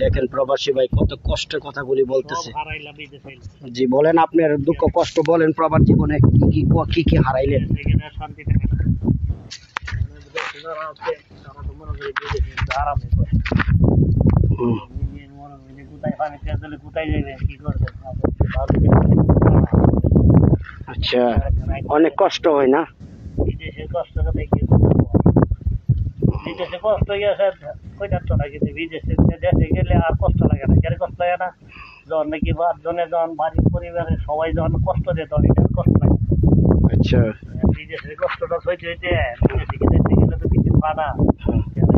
দেখেন প্রবাসী ভাই কত কষ্টের কথাগুলি বলতেছে। জি বলেন, আপনার দুঃখ কষ্ট বলেন, প্রবাস জীবনে কি কি কি হারাইলেন? আচ্ছা, অনেক কষ্ট হয় না? বিদেশে কষ্ট বিদেশে কষ্ট গেছে কিন্তু বিদেশে দেশে গেলে আর কষ্ট লাগে না। কেন কষ্ট লাগে না? যখন নাকি জনে যখন বাড়ির পরিবারের সবাই যখন কষ্ট দেয় তখন এটা কষ্ট লাগে। আচ্ছা, বিদেশের কষ্টটা হইতে হইতে দেশে গেলে তো কিছু পা না।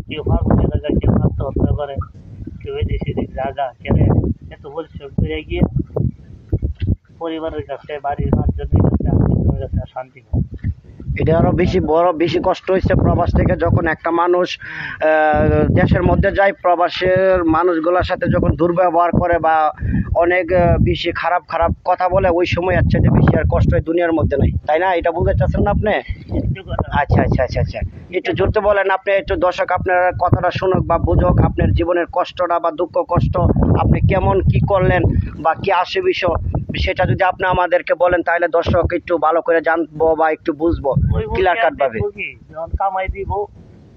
কেউ ফাগুনে জায়গায়, কেউ আত্মহত্যা করে, কেউ এদেশে জায়গা কেন এত পরিশ্রম করে গিয়ে পরিবারের কাছে, বাড়ির মানুষজনের কাছে, আত্মীয়জনের কাছে শান্তি পায়। এটা আরো বেশি কষ্ট হচ্ছে প্রবাস থেকে যখন একটা মানুষ দেশের মধ্যে যায়, প্রবাসের মানুষগুলোর সাথে যখন দুর্ব্যবহার করে বা অনেক বেশি খারাপ কথা বলে, ওই সময় আচ্ছা যে বেশি আর কষ্ট দুনিয়ার মধ্যে নাই, তাই না? এটা বুঝতে চাচ্ছেন না আপনি? আচ্ছা আচ্ছা আচ্ছা আচ্ছা, একটু জোরতে বলেন আপনি, একটু দর্শক আপনার কথাটা শুনুক বা বুঝুক আপনার জীবনের কষ্টটা বা দুঃখ কষ্ট, আপনি কেমন কি করলেন বা কি আসে বিষয়, সেটা যদি আপনি আমাদেরকে বলেন তাহলে দর্শক একটু ভালো করে জানবো বা একটু বুঝবো, ক্লিয়ার কাট ভাবে। যখন কামাই দিব,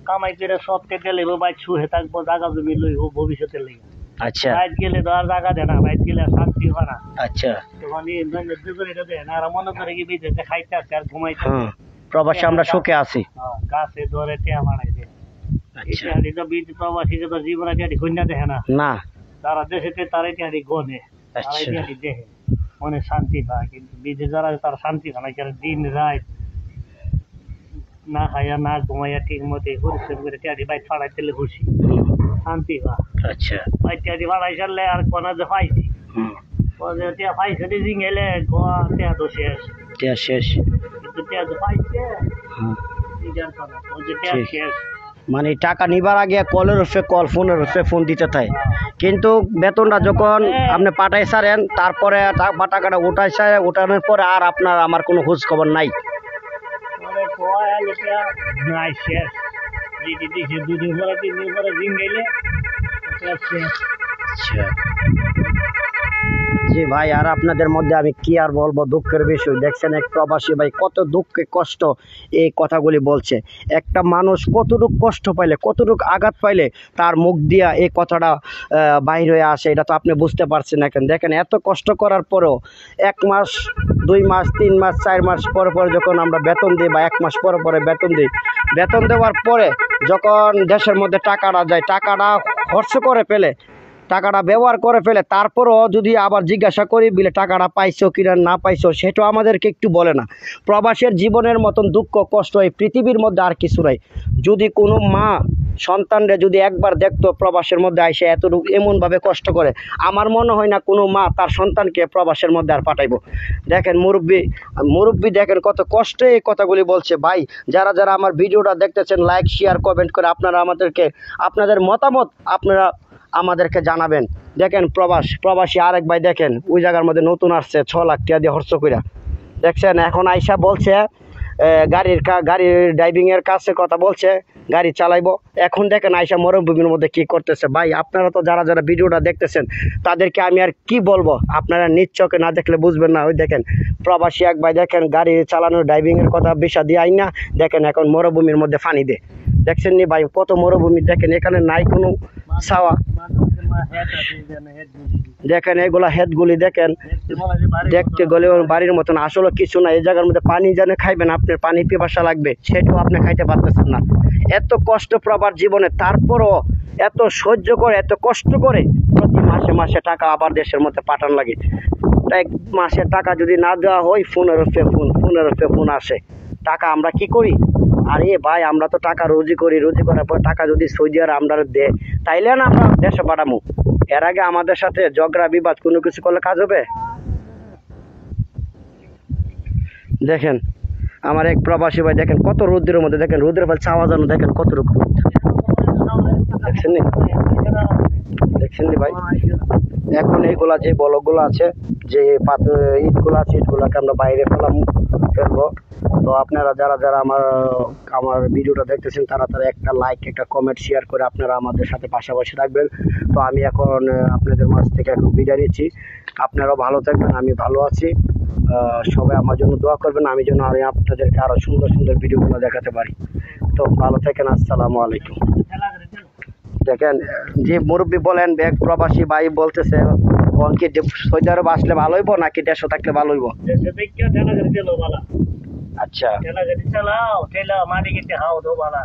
কামাই করে সবকে গেলে বাইক ছুঁয়ে থাকবো, জায়গা জমি লইব ভবিষ্যতে লইব। আচ্ছা, বাইক গেলে তো আর জায়গা দেয় না, বাইক গেলে শান্তি হয় না। আচ্ছা, তখন আর মনে করে কি বিদেশে খাইতে আসছে আর ঘুমাইতে, প্রবাসে আমরা সুখে আছি, গাছে ধরে টেয়া মারাই দেয়। প্রবাসীকে তো জীবনে টিয়াটি কন্যা দেখে না, না যারা দেশে তারাই টিয়াটি গনে, তারাই টিয়াটি দেখে মনে শান্তি পায়। কিন্তু বিদেশে যারা তারা শান্তি পায় না, কারণ দিন রাত না খাইয়া না ঘুমাইয়া ঠিক মতো পরিশ্রম করে টিয়াটি বাইক ফাড়াই দিলে খুশি শান্তি পায়। আচ্ছা, বাইক টিয়াটি ফাড়াই সারলে আর কোনা যে পাইছি টিয়া পাইছে দিন গেলে টিয়া তো শেষ, টিয়া শেষ, কিন্তু টিয়া তো পাইছে শেষ। মানে টাকা নিবার আগে কলের উপরে কল, ফোনের উপরে ফোন দিতে থাকে, কিন্তু বেতনটা যখন আপনি পাঠাই সারেন তারপরে টাকাটা উঠানোর পরে আর আপনার আমার কোনো খোঁজ খবর নাই। জি ভাই, আর আপনাদের মধ্যে আমি কি আর বলবো, দুঃখের বিষয়। দেখছেন এক প্রবাসী ভাই কত দুঃখে কষ্ট এই কথাগুলি বলছে। একটা মানুষ কতটুকু কষ্ট পাইলে, কতটুকু আঘাত পাইলে তার মুখ দিয়া এই কথাটা বাইর হয়ে আসে, এটা তো আপনি বুঝতে পারছেন এখন। দেখেন এত কষ্ট করার পরেও 1 মাস 2 মাস 3 মাস 4 মাস পরে পরে যখন আমরা বেতন দিই বা 1 মাস পরে পরে বেতন দিই, বেতন দেওয়ার পরে যখন দেশের মধ্যে টাকাটা যায়, টাকাটা খরচ করে ফেলে, টাকাটা ব্যবহার করে ফেলে, তারপরও যদি আবার জিজ্ঞাসা করি বলে টাকাটা পাইছো কিনা না পাইছো, সেটাও আমাদেরকে একটু বলে না। প্রবাসের জীবনের মতন দুঃখ কষ্ট এই পৃথিবীর মধ্যে আর কিছু নাই। যদি কোনো মা সন্তানরা যদি একবার দেখতো প্রবাসের মধ্যে আইসে এতটুকু এমনভাবে কষ্ট করে, আমার মনে হয় না কোনো মা তার সন্তানকে প্রবাসের মধ্যে আর পাঠাইবো। দেখেন মুরব্বী দেখেন কত কষ্টে এই কথাগুলি বলছে। ভাই যারা যারা আমার ভিডিওটা দেখতেছেন, লাইক শেয়ার কমেন্ট করে আপনারা আমাদেরকে আপনাদের মতামত আপনারা আমাদেরকে জানাবেন। দেখেন প্রবাসী আরেক ভাই দেখেন ওই জায়গার মধ্যে নতুন আসছে 6 লাখ টাকা দিয়ে খরচ কইরা, দেখছেন এখন আইসা বলছে গাড়ির ড্রাইভিংয়ের কাছে কথা বলছে, গাড়ি চালাইবো। এখন দেখেন আইসা মরুভূমির মধ্যে কি করতেছে। ভাই আপনারা তো যারা যারা ভিডিওটা দেখতেছেন তাদেরকে আমি আর কি বলবো, আপনারা নিজ চোখে না দেখলে বুঝবেন না। ওই দেখেন প্রবাসী এক ভাই দেখেন গাড়ি চালানোর ড্রাইভিংয়ের কথা বিষা দিয়ে আইন না, দেখেন এখন মরুভূমির মধ্যে ফানি দে। দেখছেন নি ভাই কত মরুভূমি, দেখেন এখানে নাই কোনো ছাওয়া, দেখেন এগুলা হেদগুলি দেখেন দেখতে গেলে বাড়ির মতন, আসলে কিছু না। এই জায়গার মধ্যে পানি জানে খাইবেন, আপনার পানি পিপাসা লাগবে, সেটাও আপনি খাইতে পারতেছেন না। এত কষ্ট প্রবাস জীবনে, তারপরও এত সহ্য করে এত কষ্ট করে প্রতি মাসে মাসে টাকা আবার দেশের মধ্যে পাঠান লাগে। এক মাসের টাকা যদি না দেওয়া হয় ফোনের উপরে ফোন আসে। টাকা আমরা কি করি, আরে ভাই আমরা তো টাকা রুজি করি, রুজি করার পর টাকা যদি সৌদি আরব আমরা দেয় তাইলে না আমরা দেশে পাঠাবো। এর আগে আমাদের সাথে ঝগড়া বিবাদ কোনো কিছু করলে কাজ হবে? দেখেন আমার এক প্রবাসী ভাই দেখেন কত রোদ্রের মধ্যে, দেখেন রোদের ফল চাওয়া জানো, দেখেন কত রকম রোদ, দেখছেন নি ভাই। এখন এইগুলা যে বলকগুলো আছে, যে ইটগুলো আছে, ইটগুলাকে আমরা বাইরে ফেলবো, তো আপনারা যারা যারা আমার ভিডিওটা দেখতেছেন তারা একটা লাইক একটা কমেন্ট শেয়ার করে আপনারা আমাদের সাথে পাশাপাশি থাকবেন। তো আমি এখন আপনাদের মাঝ থেকে এখন বিদায় নিচ্ছি। আপনারাও ভালো থাকবেন, আমি ভালো আছি। সবাই আমার জন্য দোয়া করবেন, আমি যেন আপনাদেরকে আরো সুন্দর সুন্দর ভিডিওগুলো দেখাতে পারি। তো ভালো থাকেন, আসসালামু আলাইকুম। দেখেন যে মুরব্বী বলেন ব্যাগ প্রবাসী ভাই বলতেছে কি সৌদি আরব আসলে ভালো হইব নাকি দেশে থাকলে ভালো হইব? আচ্ছা চালাও ঠেলা মাটি কেটে হাও ধো বালা